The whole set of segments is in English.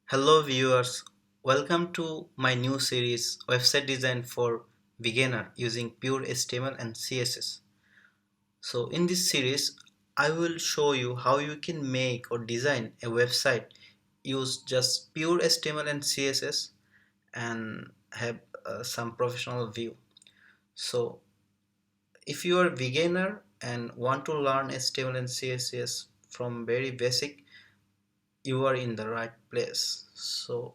Hello viewers, welcome to my new series Website Design for Beginner using pure HTML and CSS. So in this series I will show you how you can make or design a website use just pure HTML and CSS and have some professional view. So if you are a beginner and want to learn HTML and CSS from very basic, you are in the right place. So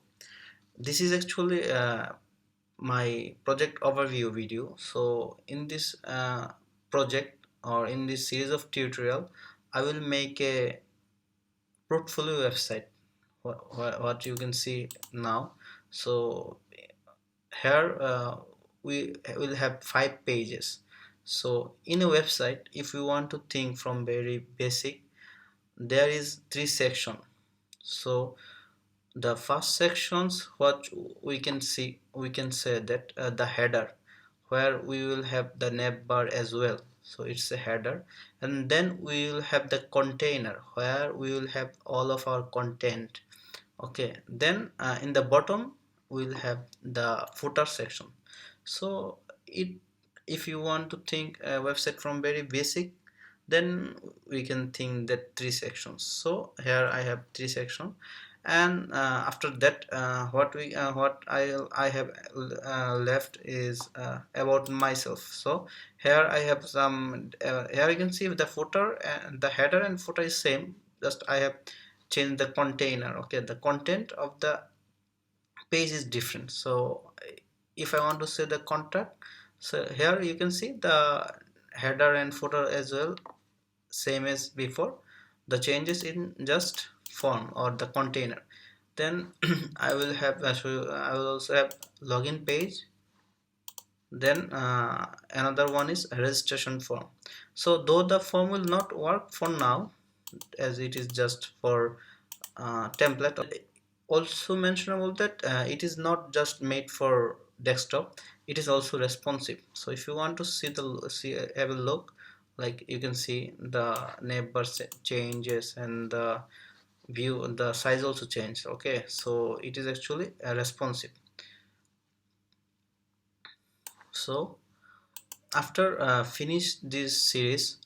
this is actually my project overview video. So in this project or in this series of tutorial I will make a portfolio website, what you can see now. So here we will have 5 pages. So in a website, if you want to think from very basic, there is 3 sections. So the first sections, what we can say that the header, where we will have the navbar as well, so it's a header. And then we will have the container where we will have all of our content. Okay, then in the bottom we will have the footer section. So it if you want to think a website from very basic, then we can think that 3 sections. So here I have 3 sections. And after that what I have left is about myself. So here I have some here you can see the footer and the header and footer is same, just I have changed the container. Okay, the content of the page is different. So if I want to say the contact, so here you can see the header and footer as well, same as before. The changes in just form or the container. Then I will have I will also have login page. Then another one is registration form. So though the form will not work for now, as it is just for template. Also mentionable that it is not just made for desktop, it is also responsive. So if you want to see have a look, like you can see the neighbor changes and the view, the size also changed. Okay, so it is actually responsive. So after finish this series,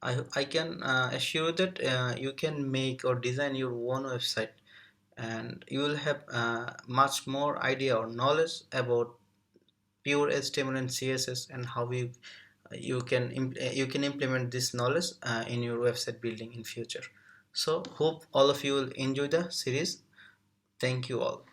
I can assure that you can make or design your own website, and you will have much more idea or knowledge about pure HTML and CSS, and how you can implement this knowledge in your website building in future. So hope all of you will enjoy the series. Thank you all.